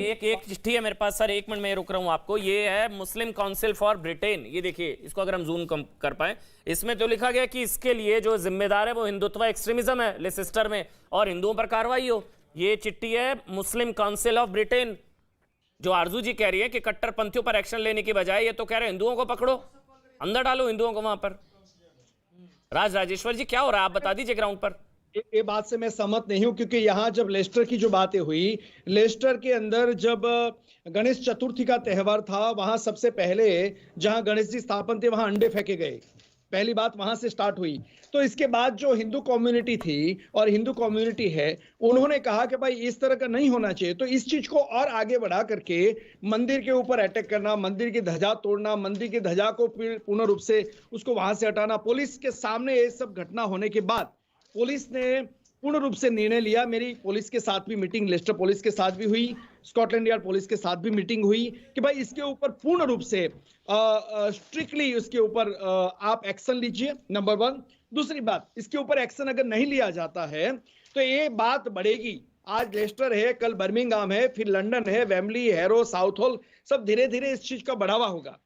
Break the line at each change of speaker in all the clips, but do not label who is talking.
एक एक चिट्ठी है मेरे पास सर, 1 मिनट में रुक रहा हूं आपको। ये है मुस्लिम काउंसिल फॉर ब्रिटेन, ये देखिए इसको अगर हम जूम कर पाए, इसमें तो लिखा गया कि इसके लिए जो जिम्मेदार है वो हिंदुत्व एक्सट्रीमिज्म है लेसिस्टर में और हिंदुओं पर कार्रवाई हो। ये चिट्ठी है मुस्लिम काउंसिल ऑफ ब्रिटेन। जो आरजू जी कह रही है कि कट्टरपंथियों पर एक्शन लेने की बजाय ये तो कह रहे हैं हिंदुओं को पकड़ो, अंदर डालो हिंदुओं को वहां पर। राजेश्वर जी क्या हो रहा है, आप बता दीजिए ग्राउंड पर।
ये बात से मैं सहमत नहीं हूं, क्योंकि यहाँ जब लेस्टर की जो बातें हुई, लेस्टर के अंदर जब गणेश चतुर्थी का त्योहार था, वहां सबसे पहले जहां गणेश जी स्थापन थे वहां अंडे फेंके गए। पहली बात वहां से स्टार्ट हुई। तो इसके बाद जो हिंदू कम्युनिटी थी और हिंदू कम्युनिटी है, उन्होंने कहा कि भाई इस तरह का नहीं होना चाहिए। तो इस चीज को और आगे बढ़ा करके मंदिर के ऊपर अटैक करना, मंदिर की ध्वजा तोड़ना, मंदिर की ध्वजा को पूर्ण रूप से उसको वहां से हटाना, पुलिस के सामने ये सब घटना होने के बाद पुलिस ने पूर्ण रूप से निर्णय लिया। मेरी पुलिस के साथ भी मीटिंग, लेस्टर पुलिस के साथ भी हुई, स्कॉटलैंड यार्ड पुलिस के साथ भी मीटिंग हुई कि भाई इसके ऊपर पूर्ण रूप से स्ट्रिक्टली इसके ऊपर आप एक्शन लीजिए, नंबर 1। दूसरी बात, इसके ऊपर एक्शन अगर नहीं लिया जाता है तो ये बात बढ़ेगी। आज लेस्टर है, कल बर्मिंघम है, फिर लंदन है, वेम्बली, हैरो, साउथहोल, सब धीरे धीरे इस चीज का बढ़ावा होगा।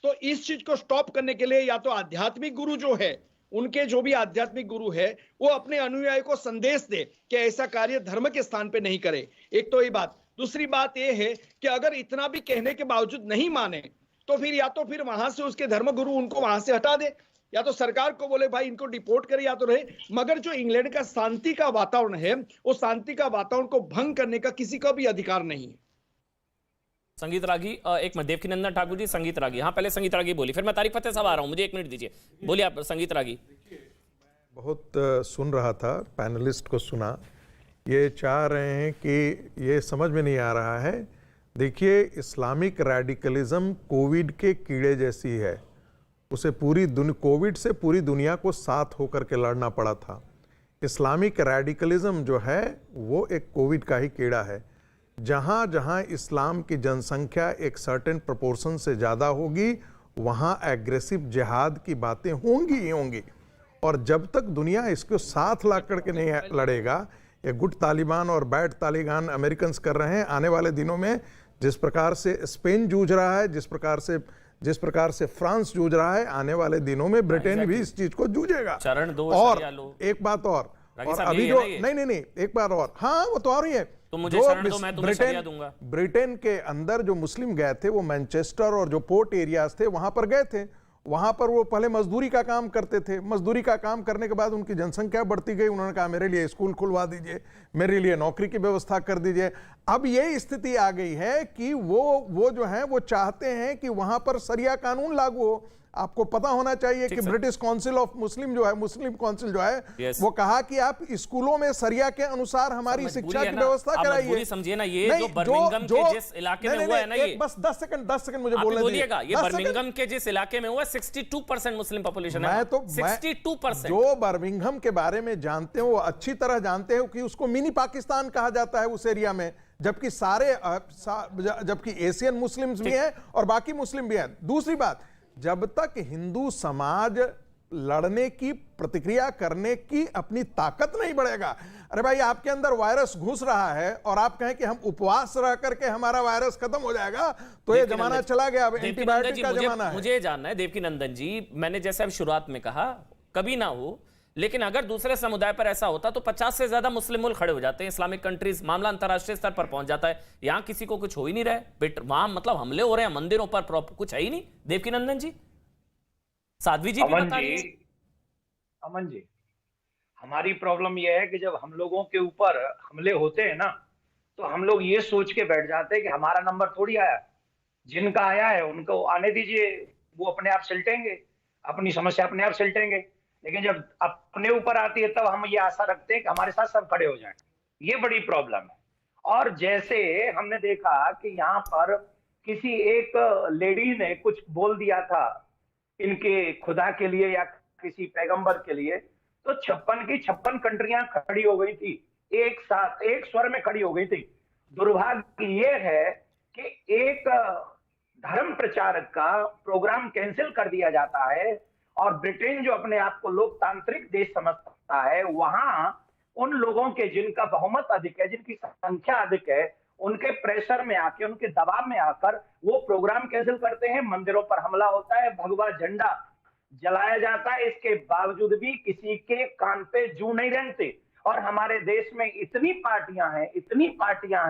तो इस चीज को स्टॉप करने के लिए या तो आध्यात्मिक गुरु जो है, उनके जो भी आध्यात्मिक गुरु है, वो अपने अनुयायी को संदेश दे कि ऐसा कार्य धर्म के स्थान पे नहीं करे। एक तो ये बात। दूसरी बात ये है कि अगर इतना भी कहने के बावजूद नहीं माने तो फिर या तो फिर वहां से उसके धर्म गुरु उनको वहां से हटा दे, या तो सरकार को बोले भाई इनको डिपोर्ट करे, या तो रहे। मगर जो इंग्लैंड का शांति का वातावरण है, वो शांति का वातावरण को भंग करने का किसी का भी अधिकार नहीं है।
संगीत रागी, एक मिनट, देवकीनंदन ठाकुर जी, संगीत रागी। हाँ, पहले संगीत रागी बोली, फिर मैं तारिक फतेह साहब आ रहा हूं, मुझे 1 मिनट दीजिए। बोलिए आप संगीत रागी।
बहुत सुन रहा था, पैनलिस्ट को सुना। ये चाह रहे हैं कि ये समझ में नहीं आ रहा है। देखिए, इस्लामिक रेडिकलिज्म कोविड के कीड़े जैसी है। उसे कोविड से पूरी दुनिया को साथ होकर के लड़ना पड़ा था। इस्लामिक रेडिकलिज्म जो है वो एक कोविड का ही कीड़ा है। जहाँ जहाँ इस्लाम की जनसंख्या एक सर्टेन प्रोपोर्शन से ज़्यादा होगी, वहाँ एग्रेसिव जिहाद की बातें होंगी ही होंगी। और जब तक दुनिया इसको साथ ला करके नहीं लड़ेगा, ये गुड तालिबान और बैड तालिबान अमेरिकन्स कर रहे हैं, आने वाले दिनों में जिस प्रकार से स्पेन जूझ रहा है, जिस प्रकार से फ्रांस जूझ रहा है, आने वाले दिनों में ब्रिटेन भी इस चीज को जूझेगा।
चरण 2
और एक बात और अभी जो नहीं, एक बार और, हाँ वो तो और ही है।
तो मुझे शरण दो, मैं तुम्हें शरिया दूंगा।
ब्रिटेन के अंदर जो मुस्लिम गए थे, वो मैनचेस्टर और जो पोर्ट एरियाज थे वहां पर गए थे। वहां पर वो पहले मजदूरी का काम करते थे। मजदूरी का काम करने के बाद उनकी जनसंख्या बढ़ती गई। उन्होंने कहा मेरे लिए स्कूल खुलवा दीजिए, मेरे लिए नौकरी की व्यवस्था कर दीजिए। अब ये स्थिति आ गई है कि वो जो है वो चाहते हैं कि वहां पर शरिया कानून लागू हो। आपको पता होना चाहिए कि ब्रिटिश काउंसिल ऑफ मुस्लिम जो है, मुस्लिम काउंसिल जो है, वो कहा कि आप स्कूलों में शरिया के अनुसार हमारी शिक्षा की व्यवस्था कराइए।
समझिए ना, ये जो बर्मिंघम के जिस इलाके में हुआ है ना, ये
बस 10 सेकंड मुझे बोलने
बोलिएगा। ये बर्मिंघम के जिस इलाके में हुआ, 62% मुस्लिम पॉपुलेशन है। 62%।
जो बर्मिंघम के बारे में जानते हो वो अच्छी तरह जानते हो कि उसको मिनी पाकिस्तान कहा जाता है उस एरिया में, जबकि एशियन मुस्लिम्स भी हैं और बाकी मुस्लिम भी हैं। दूसरी बात, जब तक हिंदू समाज लड़ने की, प्रतिक्रिया करने की अपनी ताकत नहीं बढ़ेगा, अरे भाई आपके अंदर वायरस घुस रहा है और आप कहें कि हम उपवास रह करके हमारा वायरस खत्म हो जाएगा, तो ये जमाना चला गया। अब एंटीबायोटिक का जमाना है।
मुझे जानना है देवकीनंदन जी, मैंने जैसे अब शुरुआत में कहा, कभी ना हो, लेकिन अगर दूसरे समुदाय पर ऐसा होता तो 50 से ज्यादा मुस्लिम मुल्क खड़े हो जाते हैं, इस्लामिक कंट्रीज, मामला अंतरराष्ट्रीय स्तर पर पहुंच जाता है। यहां किसी को कुछ हो ही नहीं रहा है, वहां मतलब हमले हो रहे हैं मंदिरों पर, कुछ है ही नहीं। देवकीनंदन जी, साध्वी जी भी बता रही हैं।
अमन जी, हमारी प्रॉब्लम यह है कि जब हम लोगों के ऊपर हमले होते हैं ना, तो हम लोग ये सोच के बैठ जाते हैं कि हमारा नंबर थोड़ी आया, जिनका आया है उनको आने दीजिए, वो अपने आप सिलटेंगे, अपनी समस्या अपने आप सिलटेंगे। लेकिन जब अपने ऊपर आती है तब हम ये आशा रखते हैं कि हमारे साथ सब खड़े हो जाएं। ये बड़ी प्रॉब्लम है। और जैसे हमने देखा कि यहाँ पर किसी एक लेडी ने कुछ बोल दिया था इनके खुदा के लिए या किसी पैगंबर के लिए, तो 56 की 56 कंट्रियां खड़ी हो गई थी, एक साथ एक स्वर में खड़ी हो गई थी। दुर्भाग्य ये है कि एक धर्म प्रचारक का प्रोग्राम कैंसिल कर दिया जाता है और ब्रिटेन जो अपने आप को लोकतांत्रिक देश समझता है, वहां उन लोगों के जिनका बहुमत अधिक है, जिनकी संख्या अधिक है, उनके प्रेशर में आके, उनके दबाव में आकर वो प्रोग्राम कैंसिल करते हैं, मंदिरों पर हमला होता है, भगवा झंडा जलाया जाता है, इसके बावजूद भी किसी के कान पे जू नहीं रेंगते। और हमारे देश में इतनी पार्टियां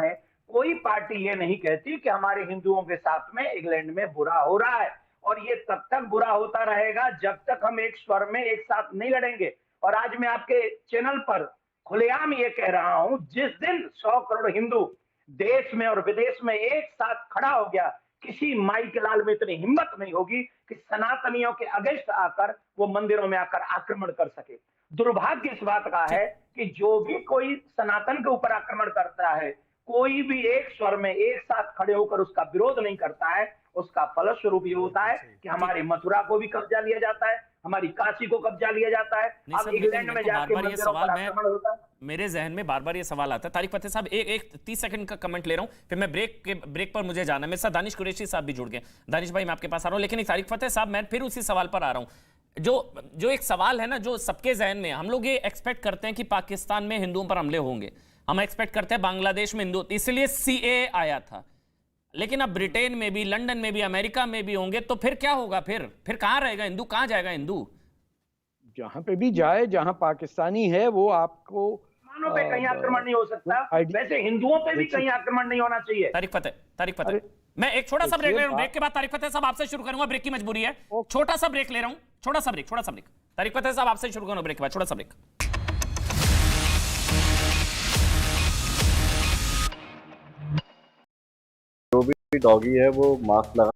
हैं, कोई पार्टी ये नहीं कहती कि हमारे हिंदुओं के साथ में इंग्लैंड में बुरा हो रहा है, और ये तब तक बुरा होता रहेगा जब तक हम एक स्वर में एक साथ नहीं लड़ेंगे। और आज मैं आपके चैनल पर खुलेआम ये कह रहा हूं, जिस दिन 100 करोड़ हिंदू देश में और विदेश में एक साथ खड़ा हो गया, किसी माई के लाल में इतनी हिम्मत नहीं होगी कि सनातनियों के अगेंस्ट आकर वो मंदिरों में आकर आक्रमण कर सके। दुर्भाग्य इस बात का है कि जो भी कोई सनातन के ऊपर आक्रमण करता है, कोई भी एक स्वर में एक साथ खड़े होकर उसका विरोध नहीं करता है, उसका फलस्वरूप ये होता है कि हमारी मथुरा को भी कब्जा लिया जाता है, हमारी काशी को कब्जा लिया जाता है। अब इंग्लैंड में जाके मंदिरों पर आक्रमण होता है।
मेरे जहन में बार बार ये सवाल आता है। तारिक फतेह साहब, एक 30 सेकंड का कमेंट ले रहा हूं, फिर मैं ब्रेक पर मुझे जाना है। मेरे साथ दानिश कुरैशी साहब भी जुड़ गए। दानिश भाई, मैं आपके पास आ रहा हूं, लेकिन तारिक फतेह साहब, मैं फिर उसी सवाल पर आ रहा हूं। जो एक सवाल है ना, जो सबके जहन में, हम लोग ये एक्सपेक्ट करते हैं कि पाकिस्तान में हिंदुओं पर हमले होंगे, हम एक्सपेक्ट करते हैं बांग्लादेश में हिंदू, इसलिए सीएए आया था। लेकिन अब ब्रिटेन में भी, लंदन में भी, अमेरिका में भी होंगे, तो फिर क्या होगा? फिर कहां रहेगा हिंदू? कहां जाएगा हिंदू?
जहां पे भी जाए, जहां पाकिस्तानी है, वो आपको
मुसलमानों पे कहीं आक्रमण नहीं हो सकता, वैसे हिंदुओं पे भी कहीं आक्रमण नहीं होना चाहिए।
तारिक फतेह, मैं एक छोटा सा ब्रेक ले रहा हूं। ब्रेक के बाद तारिक फतेह साहब आपसे शुरू करूंगा। ब्रेक की मजबूरी है, छोटा सा ब्रेक ले रहा हूं। छोटा सा ब्रेक। तारिक फतेह साहब, आपसे शुरू करूंगा ब्रेक के बाद, छोटा सा ब्रेक।
जो भी डॉगी है वो मास्क लगा